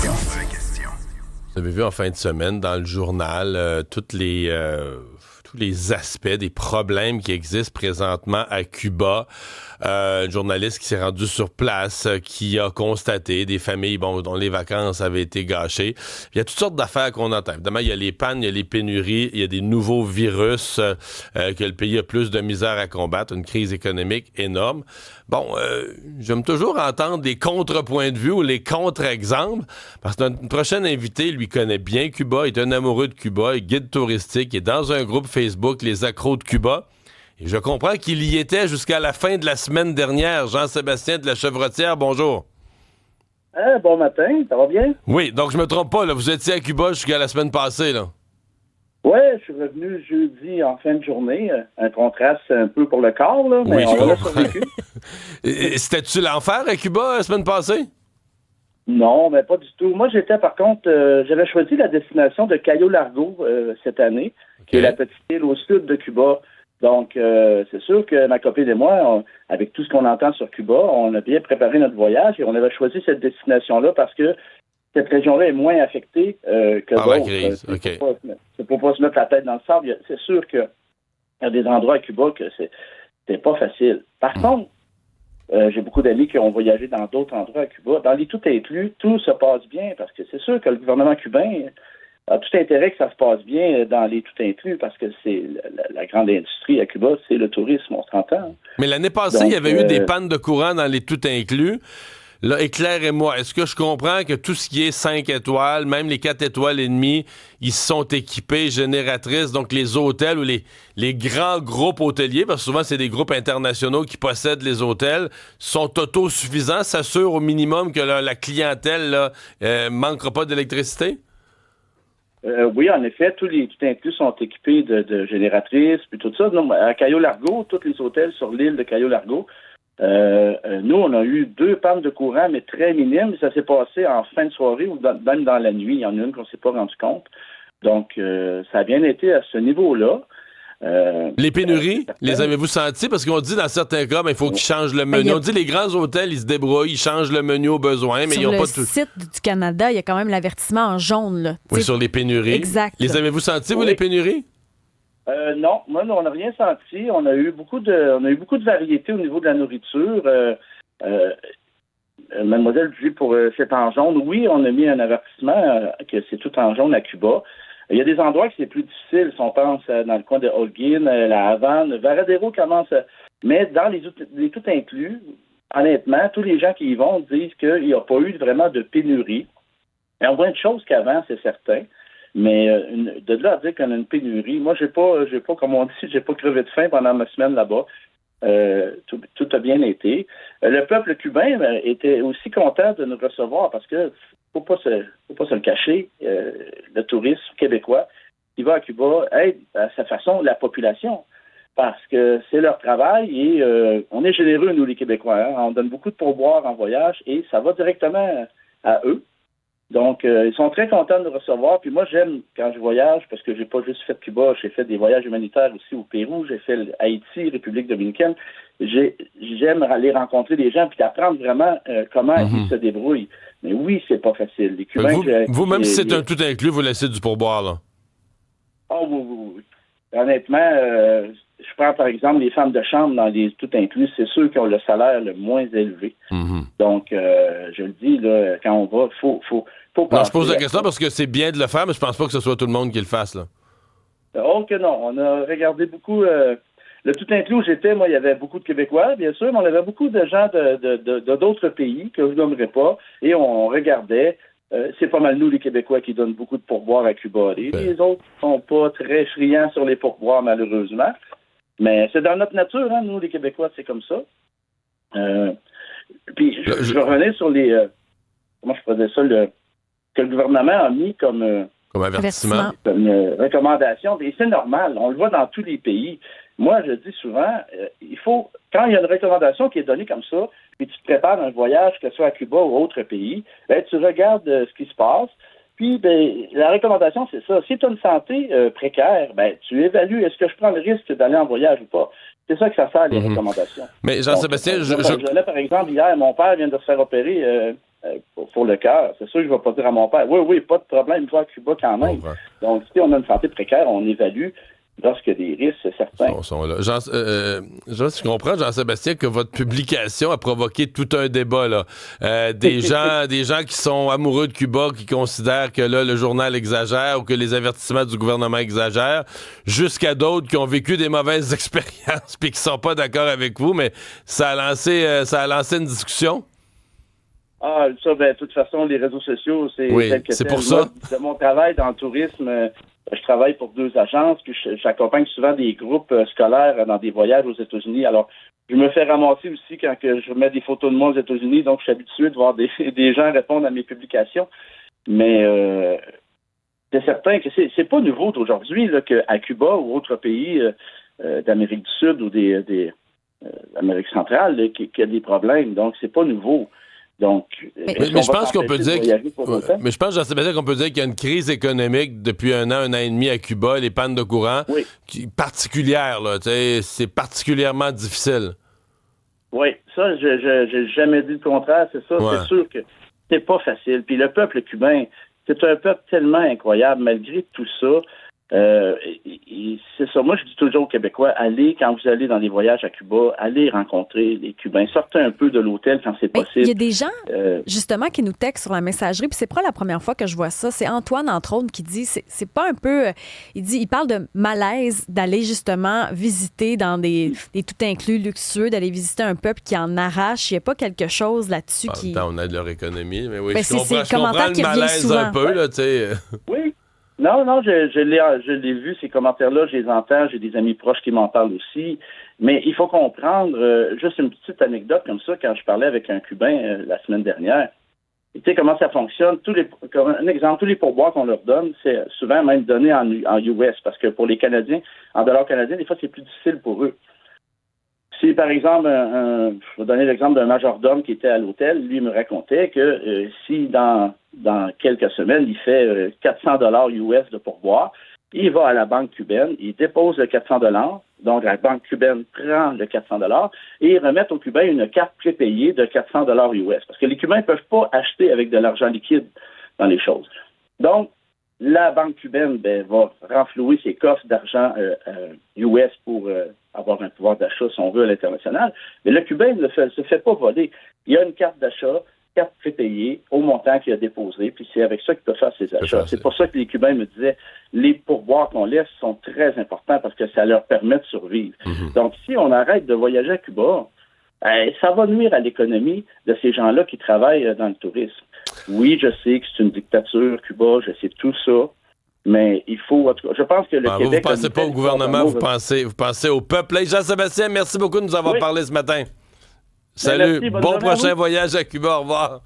Vous avez vu en fin de semaine dans le journal tous les aspects des problèmes qui existent présentement à Cuba. Un journaliste qui s'est rendu sur place, qui a constaté des familles dont les vacances avaient été gâchées. Il y a toutes sortes d'affaires qu'on entend. Évidemment, il y a les pannes, il y a les pénuries, il y a des nouveaux virus que le pays a plus de misère à combattre, une crise économique énorme. J'aime toujours entendre des contrepoints de vue ou les contre-exemples, parce que notre prochain invité, lui, connaît bien Cuba, il est un amoureux de Cuba, il est guide touristique, il est dans un groupe Facebook, Les Accros de Cuba. Et je comprends qu'il y était jusqu'à la fin de la semaine dernière. Jean-Sébastien de la Chevrotière, bonjour. Bon matin, ça va bien? Oui, donc je me trompe pas, là, vous étiez à Cuba jusqu'à la semaine passée, là. Oui, je suis revenu jeudi en fin de journée. Un contraste un peu pour le corps, là, mais oui, on a survécu. C'était-tu l'enfer à Cuba la semaine passée? Non, mais pas du tout. Moi, par contre, j'avais choisi la destination de Cayo Largo cette année, qui est la petite île au sud de Cuba. Donc, c'est sûr que ma copine et moi, avec tout ce qu'on entend sur Cuba, on a bien préparé notre voyage et on avait choisi cette destination-là parce que cette région-là est moins affectée que par d'autres. La crise. OK. C'est pour pas se mettre la tête dans le sable. C'est sûr qu'il y a des endroits à Cuba que c'est pas facile. Par contre, j'ai beaucoup d'amis qui ont voyagé dans d'autres endroits à Cuba. Dans les tout inclus, tout se passe bien parce que c'est sûr que le gouvernement cubain a tout intérêt que ça se passe bien dans les tout inclus parce que c'est la grande industrie à Cuba, c'est le tourisme, on s'entend. Mais l'année passée, il y avait eu des pannes de courant dans les tout inclus. Là, éclairez-moi, est-ce que je comprends que tout ce qui est 5 étoiles, même les 4 étoiles et demie, ils sont équipés génératrices, donc les hôtels ou les grands groupes hôteliers, parce que souvent c'est des groupes internationaux qui possèdent les hôtels, sont autosuffisants, s'assurent au minimum que la clientèle là, manquera pas d'électricité? Oui, en effet, tous les tout inclus sont équipés de génératrices, puis tout ça. Non, à Cayo Largo, tous les hôtels sur l'île de Cayo Largo, nous, on a eu 2 pannes de courant, mais très minimes. Ça s'est passé en fin de soirée ou même dans la nuit. Il y en a une qu'on ne s'est pas rendu compte. Donc, ça a bien été à ce niveau-là. Les pénuries, les avez-vous senties? Parce qu'on dit dans certains cas, il faut qu'ils changent le menu. On dit les grands hôtels, ils se débrouillent, ils changent le menu au besoin, mais ils n'ont pas tout. Sur le site du Canada, il y a quand même l'avertissement en jaune. Là. Oui, sur les pénuries. Exact. Les avez-vous senties, vous, les pénuries? Non, moi, on n'a rien senti. On a eu beaucoup de variétés au niveau de la nourriture. Mademoiselle dit pour c'est en jaune. Oui, on a mis un avertissement que c'est tout en jaune à Cuba. Il y a des endroits que c'est plus difficile. Si on pense dans le coin de Holguín, la Havane, Varadero commence mais dans les tout inclus, honnêtement, tous les gens qui y vont disent qu'il n'y a pas eu vraiment de pénurie. Il y a moins de choses qu'avant, c'est certain. Mais de là à dire qu'on a une pénurie, moi, j'ai pas, comme on dit, j'ai pas crevé de faim pendant ma semaine là-bas. Tout a bien été. Le peuple cubain était aussi content de nous recevoir parce que faut pas se le cacher. Le tourisme québécois qui va à Cuba aide à sa façon la population parce que c'est leur travail et on est généreux, nous, les Québécois. Hein? On donne beaucoup de pourboires en voyage et ça va directement à eux. Donc, ils sont très contents de nous recevoir. Puis moi, j'aime quand je voyage, parce que j'ai pas juste fait Cuba, j'ai fait des voyages humanitaires aussi au Pérou, j'ai fait Haïti, République dominicaine. J'aime aller rencontrer des gens puis apprendre vraiment comment ils se débrouillent. Mais oui, c'est pas facile. Les Cubains... Vous-même, si c'est un tout inclus, vous laissez du pourboire, là? Oh, oui. Honnêtement, je prends par exemple les femmes de chambre dans les tout inclus, c'est ceux qui ont le salaire le moins élevé. Donc, je le dis, là, quand on va, faut non, je pose la question parce que c'est bien de le faire, mais je pense pas que ce soit tout le monde qui le fasse, là. Oh que non. On a regardé beaucoup... le tout inclus où j'étais, moi, il y avait beaucoup de Québécois, bien sûr, mais on avait beaucoup de gens de d'autres pays que je ne nommerai pas, et on regardait. C'est pas mal nous, les Québécois, qui donnent beaucoup de pourboires à Cuba. Les autres sont pas très friands sur les pourboires, malheureusement. Mais c'est dans notre nature, hein, nous, les Québécois, c'est comme ça. Puis, je revenais sur les... comment je faisais ça? Que le gouvernement a mis comme avertissement. Comme recommandation. Et c'est normal. On le voit dans tous les pays. Moi, je dis souvent, il faut, quand il y a une recommandation qui est donnée comme ça, puis tu te prépares un voyage, que ce soit à Cuba ou autre pays, tu regardes ce qui se passe. Puis, la recommandation, c'est ça. Si tu as une santé précaire, tu évalues, est-ce que je prends le risque d'aller en voyage ou pas? C'est ça que ça sert, les recommandations. Mais Jean-Sébastien, par exemple, hier, mon père vient de se faire opérer pour le cœur. C'est sûr que je ne vais pas dire à mon père, oui, pas de problème, va à Cuba quand même. Donc, si on a une santé précaire, on évalue lorsqu'il y a des risques, c'est certain. Sont là. Je comprends, Jean-Sébastien, que votre publication a provoqué tout un débat, là. Des gens qui sont amoureux de Cuba, qui considèrent que là, le journal exagère ou que les avertissements du gouvernement exagèrent, jusqu'à d'autres qui ont vécu des mauvaises expériences puis qui sont pas d'accord avec vous, mais ça a lancé une discussion. Ah, ça, de toute façon, les réseaux sociaux, c'est tel que c'est tel. pour ça. Moi, de mon travail dans le tourisme, je travaille pour 2 agences, puis j'accompagne souvent des groupes scolaires dans des voyages aux États-Unis. Alors, je me fais ramasser aussi quand que je mets des photos de moi aux États-Unis, donc je suis habitué de voir des gens répondre à mes publications. Mais c'est certain que c'est pas nouveau d'aujourd'hui là, qu'à Cuba ou autres pays d'Amérique du Sud ou d'Amérique centrale là, qu'il y a des problèmes. Donc, c'est pas nouveau. Donc, mais je pense qu'on peut dire mais je pense, Jean-Sébastien, qu'on peut dire qu'il y a une crise économique depuis un an et demi à Cuba, les pannes de courant, particulières, là, c'est particulièrement difficile. Oui, ça, j'ai jamais dit le contraire, c'est ça. Ouais. C'est sûr que c'est pas facile. Puis le peuple cubain, c'est un peuple tellement incroyable, malgré tout ça. C'est ça. Moi, je dis toujours aux Québécois, allez, quand vous allez dans des voyages à Cuba, allez rencontrer les Cubains. Sortez un peu de l'hôtel quand c'est possible. Il y a des gens, justement, qui nous textent sur la messagerie, puis c'est pas la première fois que je vois ça. C'est Antoine, entre autres, qui dit, c'est pas un peu... il parle de malaise d'aller, justement, visiter dans des tout inclus luxueux, d'aller visiter un peuple qui en arrache. Il n'y a pas quelque chose là-dessus qui... On aide leur économie, mais oui, je comprends le malaise un peu, là, tu sais... Oui. Non, je l'ai vu, ces commentaires-là, je les entends, j'ai des amis proches qui m'en parlent aussi, mais il faut comprendre, juste une petite anecdote comme ça, quand je parlais avec un Cubain la semaine dernière, tu sais comment ça fonctionne, un exemple, tous les pourboires qu'on leur donne, c'est souvent même donné en US, parce que pour les Canadiens, en dollars canadiens, des fois c'est plus difficile pour eux. Si, par exemple, je vais donner l'exemple d'un majordome qui était à l'hôtel, lui me racontait que si dans quelques semaines, il fait 400 $ US de pourboire, il va à la banque cubaine, il dépose le 400 $, donc la banque cubaine prend le 400 $ et ils remettent aux Cubains une carte prépayée de 400 $ US, parce que les Cubains ne peuvent pas acheter avec de l'argent liquide dans les choses. Donc, la banque cubaine va renflouer ses coffres d'argent US pour avoir un pouvoir d'achat, si on veut, à l'international. Mais le Cubain ne se fait pas voler. Il y a une carte d'achat, carte prépayée au montant qu'il a déposé, puis c'est avec ça qu'il peut faire ses achats. C'est pour ça que les Cubains me disaient, les pourboires qu'on laisse sont très importants parce que ça leur permet de survivre. Mm-hmm. Donc, si on arrête de voyager à Cuba, ça va nuire à l'économie de ces gens-là qui travaillent dans le tourisme. Oui, je sais que c'est une dictature, Cuba, je sais tout ça, mais il faut... En tout cas, je pense que le Québec... Vous ne pensez pas au gouvernement, vous pensez au peuple. Hey, Jean-Sébastien, merci beaucoup de nous avoir parlé ce matin. Salut, merci, bon prochain voyage à Cuba, au revoir.